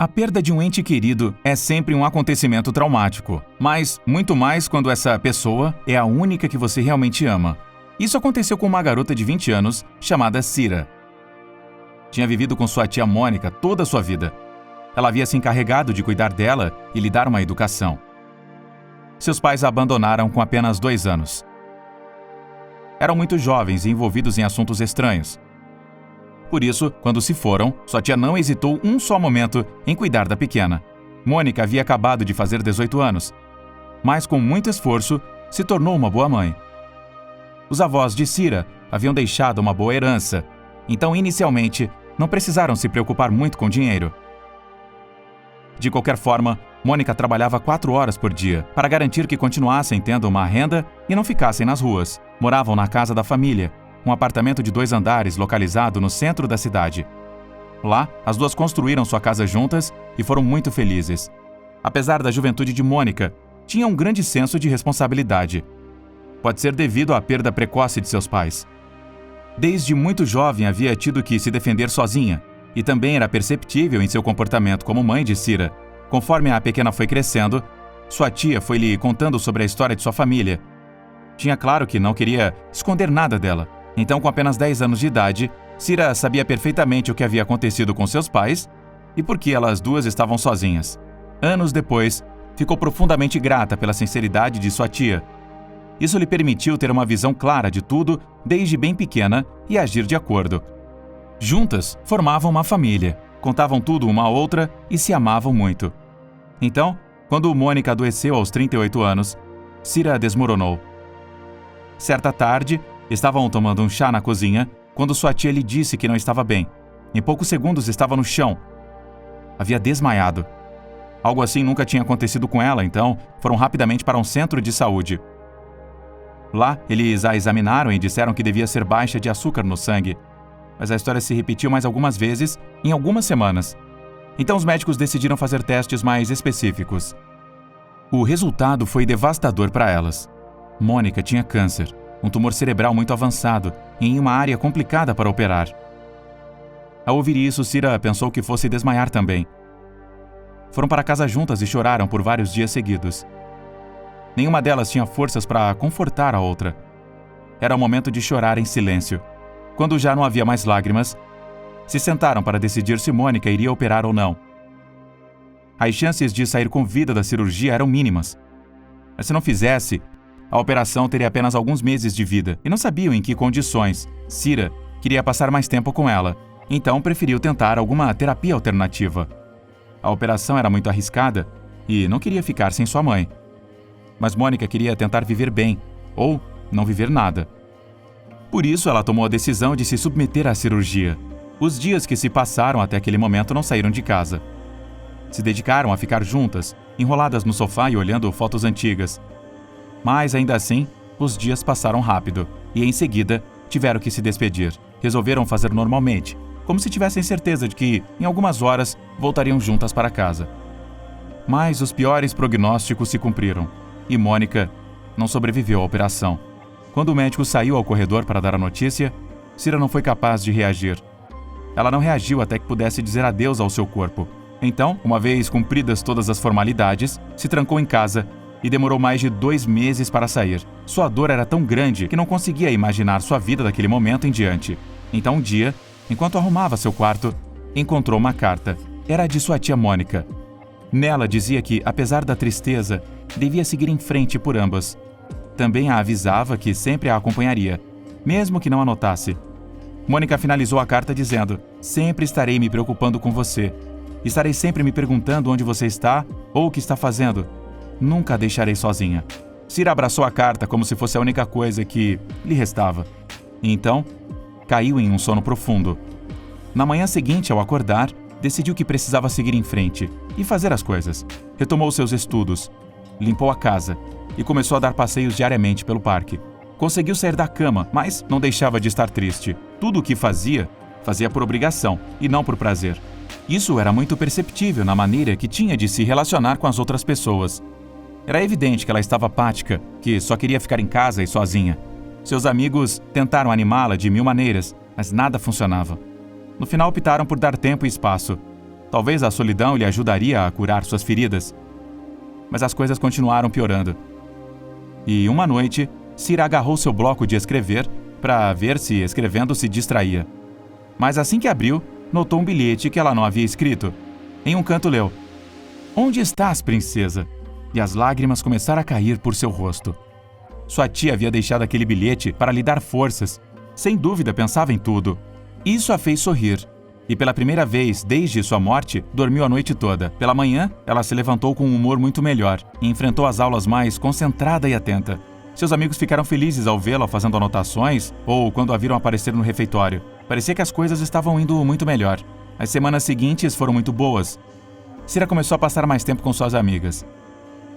A perda de um ente querido é sempre um acontecimento traumático, mas muito mais quando essa pessoa é a única que você realmente ama. Isso aconteceu com uma garota de 20 anos chamada Cira. Tinha vivido com sua tia Mônica toda a sua vida. Ela havia se encarregado de cuidar dela e lhe dar uma educação. Seus pais a abandonaram com apenas 2 anos. Eram muito jovens e envolvidos em assuntos estranhos. Por isso, quando se foram, sua tia não hesitou um só momento em cuidar da pequena. Mônica havia acabado de fazer 18 anos, mas com muito esforço se tornou uma boa mãe. Os avós de Cira haviam deixado uma boa herança, então inicialmente não precisaram se preocupar muito com dinheiro. De qualquer forma, Mônica trabalhava 4 horas por dia para garantir que continuassem tendo uma renda e não ficassem nas ruas. Moravam na casa da família, um apartamento de 2 andares localizado no centro da cidade. Lá, as duas construíram sua casa juntas e foram muito felizes. Apesar da juventude de Mônica, tinha um grande senso de responsabilidade. Pode ser devido à perda precoce de seus pais. Desde muito jovem havia tido que se defender sozinha, e também era perceptível em seu comportamento como mãe de Cira. Conforme a pequena foi crescendo, sua tia foi lhe contando sobre a história de sua família. Tinha claro que não queria esconder nada dela. Então, com apenas 10 anos de idade, Cira sabia perfeitamente o que havia acontecido com seus pais e por que elas duas estavam sozinhas. Anos depois, ficou profundamente grata pela sinceridade de sua tia. Isso lhe permitiu ter uma visão clara de tudo desde bem pequena e agir de acordo. Juntas, formavam uma família, contavam tudo uma à outra e se amavam muito. Então, quando Mônica adoeceu aos 38 anos, Cira desmoronou. Certa tarde, estavam tomando um chá na cozinha quando sua tia lhe disse que não estava bem. Em poucos segundos estava no chão. Havia desmaiado. Algo assim nunca tinha acontecido com ela, então foram rapidamente para um centro de saúde. Lá, eles a examinaram e disseram que devia ser baixa de açúcar no sangue. Mas a história se repetiu mais algumas vezes, em algumas semanas. Então os médicos decidiram fazer testes mais específicos. O resultado foi devastador para elas. Mônica tinha câncer, um tumor cerebral muito avançado e em uma área complicada para operar. Ao ouvir isso, Cira pensou que fosse desmaiar também. Foram para casa juntas e choraram por vários dias seguidos. Nenhuma delas tinha forças para confortar a outra. Era o momento de chorar em silêncio. Quando já não havia mais lágrimas, se sentaram para decidir se Mônica iria operar ou não. As chances de sair com vida da cirurgia eram mínimas. Mas se não fizesse, a operação teria apenas alguns meses de vida e não sabiam em que condições. Cira queria passar mais tempo com ela, então preferiu tentar alguma terapia alternativa. A operação era muito arriscada e não queria ficar sem sua mãe. Mas Mônica queria tentar viver bem, ou não viver nada. Por isso, ela tomou a decisão de se submeter à cirurgia. Os dias que se passaram até aquele momento não saíram de casa. Se dedicaram a ficar juntas, enroladas no sofá e olhando fotos antigas. Mas, ainda assim, os dias passaram rápido e, em seguida, tiveram que se despedir. Resolveram fazer normalmente, como se tivessem certeza de que, em algumas horas, voltariam juntas para casa. Mas os piores prognósticos se cumpriram e Mônica não sobreviveu à operação. Quando o médico saiu ao corredor para dar a notícia, Cira não foi capaz de reagir. Ela não reagiu até que pudesse dizer adeus ao seu corpo. Então, uma vez cumpridas todas as formalidades, se trancou em casa e demorou mais de 2 meses para sair. Sua dor era tão grande que não conseguia imaginar sua vida daquele momento em diante. Então, um dia, enquanto arrumava seu quarto, encontrou uma carta. Era de sua tia Mônica. Nela dizia que, apesar da tristeza, devia seguir em frente por ambas. Também a avisava que sempre a acompanharia, mesmo que não a notasse. Mônica finalizou a carta dizendo: "Sempre estarei me preocupando com você. Estarei sempre me perguntando onde você está ou o que está fazendo. Nunca a deixarei sozinha." Cira abraçou a carta como se fosse a única coisa que lhe restava. E então, caiu em um sono profundo. Na manhã seguinte, ao acordar, decidiu que precisava seguir em frente e fazer as coisas. Retomou seus estudos, limpou a casa e começou a dar passeios diariamente pelo parque. Conseguiu sair da cama, mas não deixava de estar triste. Tudo o que fazia, fazia por obrigação e não por prazer. Isso era muito perceptível na maneira que tinha de se relacionar com as outras pessoas. Era evidente que ela estava apática, que só queria ficar em casa e sozinha. Seus amigos tentaram animá-la de 1000 maneiras, mas nada funcionava. No final optaram por dar tempo e espaço. Talvez a solidão lhe ajudaria a curar suas feridas. Mas as coisas continuaram piorando. E uma noite, Cira agarrou seu bloco de escrever para ver se escrevendo se distraía. Mas assim que abriu, notou um bilhete que ela não havia escrito. Em um canto leu: "Onde estás, princesa?" E as lágrimas começaram a cair por seu rosto. Sua tia havia deixado aquele bilhete para lhe dar forças. Sem dúvida pensava em tudo. Isso a fez sorrir. E pela primeira vez desde sua morte, dormiu a noite toda. Pela manhã, ela se levantou com um humor muito melhor e enfrentou as aulas mais concentrada e atenta. Seus amigos ficaram felizes ao vê-la fazendo anotações ou quando a viram aparecer no refeitório. Parecia que as coisas estavam indo muito melhor. As semanas seguintes foram muito boas. Cira começou a passar mais tempo com suas amigas.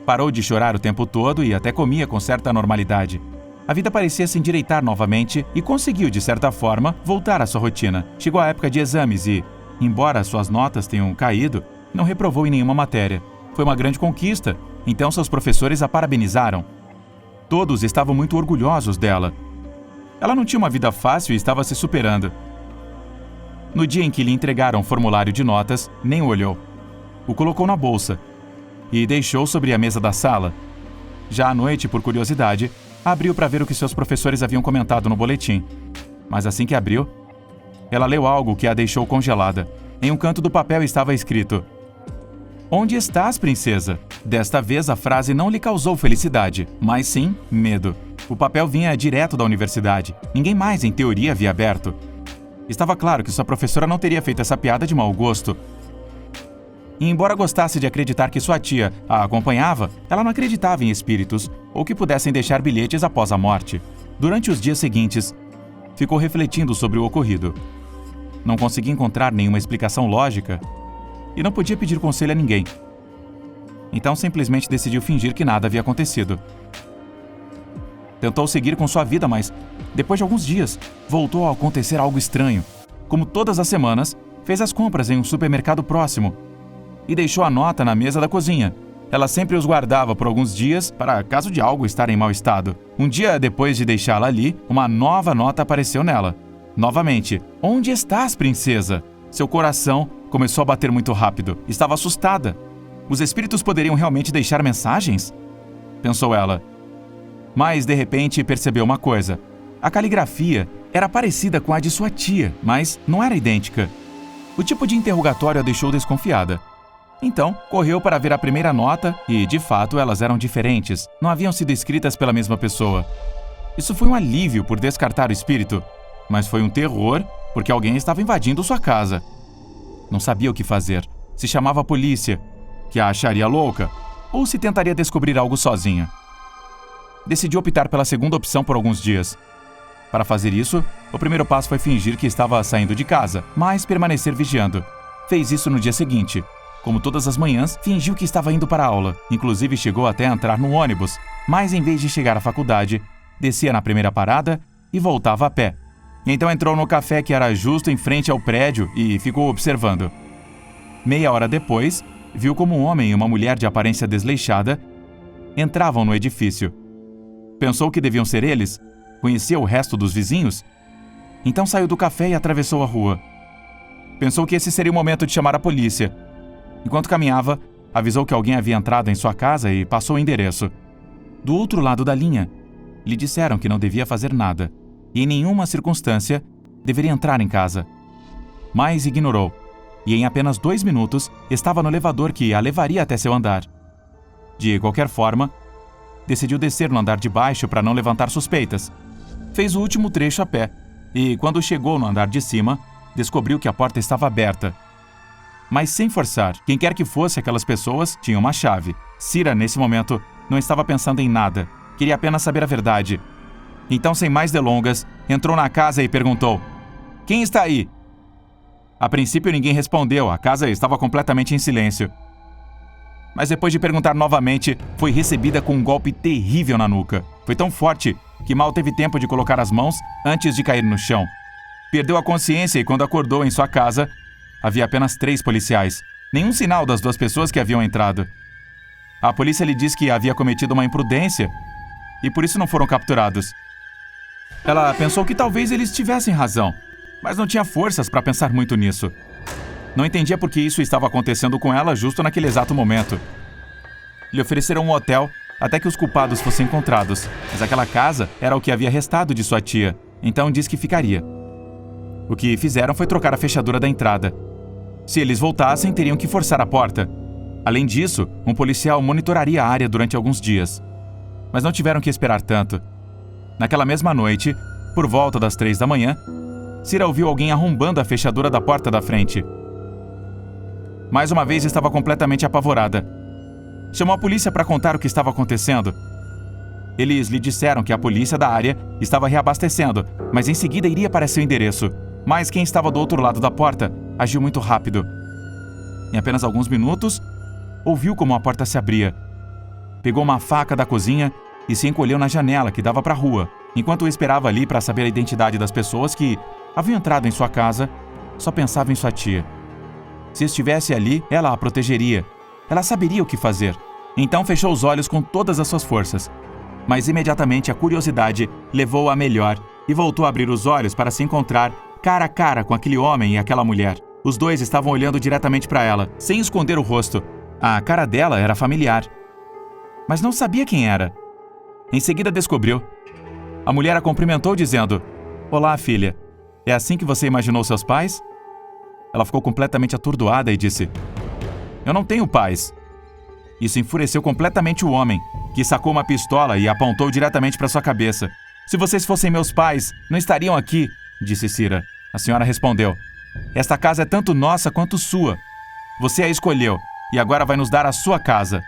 Parou de chorar o tempo todo e até comia com certa normalidade. A vida parecia se endireitar novamente e conseguiu, de certa forma, voltar à sua rotina. Chegou a época de exames e, embora suas notas tenham caído, não reprovou em nenhuma matéria. Foi uma grande conquista, então seus professores a parabenizaram. Todos estavam muito orgulhosos dela. Ela não tinha uma vida fácil e estava se superando. No dia em que lhe entregaram o formulário de notas, nem o olhou. O colocou na bolsa e deixou sobre a mesa da sala. Já à noite, por curiosidade, abriu para ver o que seus professores haviam comentado no boletim. Mas assim que abriu, ela leu algo que a deixou congelada. Em um canto do papel estava escrito: "Onde estás, princesa?" Desta vez a frase não lhe causou felicidade, mas sim medo. O papel vinha direto da universidade. Ninguém mais, em teoria, havia aberto. Estava claro que sua professora não teria feito essa piada de mau gosto. E embora gostasse de acreditar que sua tia a acompanhava, ela não acreditava em espíritos ou que pudessem deixar bilhetes após a morte. Durante os dias seguintes, ficou refletindo sobre o ocorrido. Não conseguia encontrar nenhuma explicação lógica e não podia pedir conselho a ninguém. Então simplesmente decidiu fingir que nada havia acontecido. Tentou seguir com sua vida, mas, depois de alguns dias, voltou a acontecer algo estranho. Como todas as semanas, fez as compras em um supermercado próximo e deixou a nota na mesa da cozinha. Ela sempre os guardava por alguns dias para caso de algo estar em mau estado. Um dia depois de deixá-la ali, uma nova nota apareceu nela. Novamente: "Onde estás, princesa?" Seu coração começou a bater muito rápido. Estava assustada. Os espíritos poderiam realmente deixar mensagens? Pensou ela. Mas, de repente, percebeu uma coisa. A caligrafia era parecida com a de sua tia, mas não era idêntica. O tipo de interrogatório a deixou desconfiada. Então, correu para ver a primeira nota e, de fato, elas eram diferentes. Não haviam sido escritas pela mesma pessoa. Isso foi um alívio por descartar o espírito, mas foi um terror porque alguém estava invadindo sua casa. Não sabia o que fazer. Se chamava a polícia, que a acharia louca, ou se tentaria descobrir algo sozinha. Decidiu optar pela segunda opção por alguns dias. Para fazer isso, o primeiro passo foi fingir que estava saindo de casa, mas permanecer vigiando. Fez isso no dia seguinte. Como todas as manhãs, fingiu que estava indo para a aula. Inclusive chegou até a entrar no ônibus, mas em vez de chegar à faculdade, descia na primeira parada e voltava a pé. Então entrou no café que era justo em frente ao prédio e ficou observando. Meia hora depois, viu como um homem e uma mulher de aparência desleixada entravam no edifício. Pensou que deviam ser eles? Conhecia o resto dos vizinhos? Então saiu do café e atravessou a rua. Pensou que esse seria o momento de chamar a polícia. Enquanto caminhava, avisou que alguém havia entrado em sua casa e passou o endereço. Do outro lado da linha, lhe disseram que não devia fazer nada e em nenhuma circunstância deveria entrar em casa. Mas ignorou, e em apenas 2 minutos estava no elevador que a levaria até seu andar. De qualquer forma, decidiu descer no andar de baixo para não levantar suspeitas. Fez o último trecho a pé e, quando chegou no andar de cima, descobriu que a porta estava aberta. Mas sem forçar, quem quer que fosse aquelas pessoas tinha uma chave. Cira, nesse momento, não estava pensando em nada. Queria apenas saber a verdade. Então, sem mais delongas, entrou na casa e perguntou: "Quem está aí?" A princípio ninguém respondeu, a casa estava completamente em silêncio. Mas depois de perguntar novamente, foi recebida com um golpe terrível na nuca. Foi tão forte que mal teve tempo de colocar as mãos antes de cair no chão. Perdeu a consciência e quando acordou em sua casa, havia apenas 3 policiais. Nenhum sinal das 2 pessoas que haviam entrado. A polícia lhe disse que havia cometido uma imprudência e por isso não foram capturados. Ela pensou que talvez eles tivessem razão, mas não tinha forças para pensar muito nisso. Não entendia por que isso estava acontecendo com ela justo naquele exato momento. Lhe ofereceram um hotel até que os culpados fossem encontrados, mas aquela casa era o que havia restado de sua tia, então disse que ficaria. O que fizeram foi trocar a fechadura da entrada. Se eles voltassem, teriam que forçar a porta. Além disso, um policial monitoraria a área durante alguns dias. Mas não tiveram que esperar tanto. Naquela mesma noite, por volta das 3 da manhã, Cira ouviu alguém arrombando a fechadura da porta da frente. Mais uma vez estava completamente apavorada. Chamou a polícia para contar o que estava acontecendo. Eles lhe disseram que a polícia da área estava reabastecendo, mas em seguida iria para seu endereço. Mas quem estava do outro lado da porta agiu muito rápido. Em apenas alguns minutos, ouviu como a porta se abria. Pegou uma faca da cozinha e se encolheu na janela que dava para a rua, enquanto esperava ali para saber a identidade das pessoas que haviam entrado em sua casa. Só pensava em sua tia. Se estivesse ali, ela a protegeria. Ela saberia o que fazer. Então fechou os olhos com todas as suas forças. Mas imediatamente a curiosidade levou-a a melhor e voltou a abrir os olhos para se encontrar cara a cara com aquele homem e aquela mulher. Os dois estavam olhando diretamente para ela, sem esconder o rosto. A cara dela era familiar, mas não sabia quem era. Em seguida descobriu. A mulher a cumprimentou dizendo: "Olá, filha. É assim que você imaginou seus pais?" Ela ficou completamente atordoada e disse: "Eu não tenho pais." Isso enfureceu completamente o homem, que sacou uma pistola e apontou diretamente para sua cabeça. "Se vocês fossem meus pais, não estariam aqui", disse Cira. A senhora respondeu: "Esta casa é tanto nossa quanto sua. Você a escolheu e agora vai nos dar a sua casa."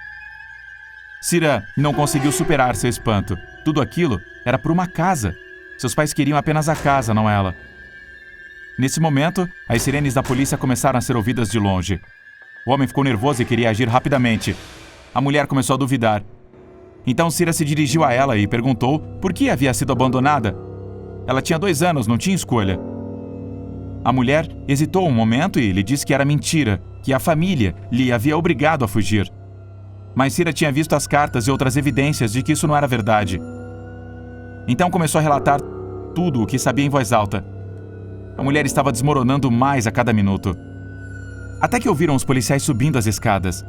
Cira não conseguiu superar seu espanto. Tudo aquilo era por uma casa. Seus pais queriam apenas a casa, não ela. Nesse momento, as sirenes da polícia começaram a ser ouvidas de longe. O homem ficou nervoso e queria agir rapidamente. A mulher começou a duvidar. Então Cira se dirigiu a ela e perguntou por que havia sido abandonada. Ela tinha 2 anos, não tinha escolha. A mulher hesitou um momento e lhe disse que era mentira, que a família lhe havia obrigado a fugir. Mas Cira tinha visto as cartas e outras evidências de que isso não era verdade. Então começou a relatar tudo o que sabia em voz alta. A mulher estava desmoronando mais a cada minuto. Até que ouviram os policiais subindo as escadas.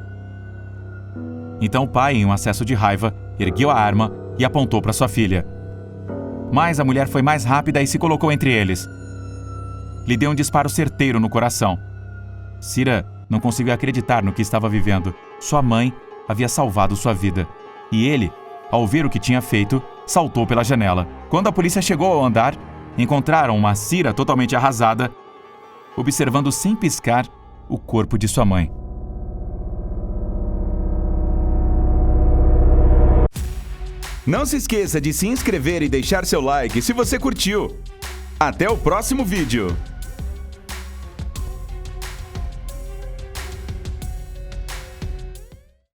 Então o pai, em um acesso de raiva, ergueu a arma e apontou para sua filha. Mas a mulher foi mais rápida e se colocou entre eles. Lhe deu um disparo certeiro no coração. Cira não conseguiu acreditar no que estava vivendo. Sua mãe havia salvado sua vida. E ele, ao ver o que tinha feito, saltou pela janela. Quando a polícia chegou ao andar, encontraram uma Cira totalmente arrasada, observando sem piscar o corpo de sua mãe. Não se esqueça de se inscrever e deixar seu like se você curtiu. Até o próximo vídeo!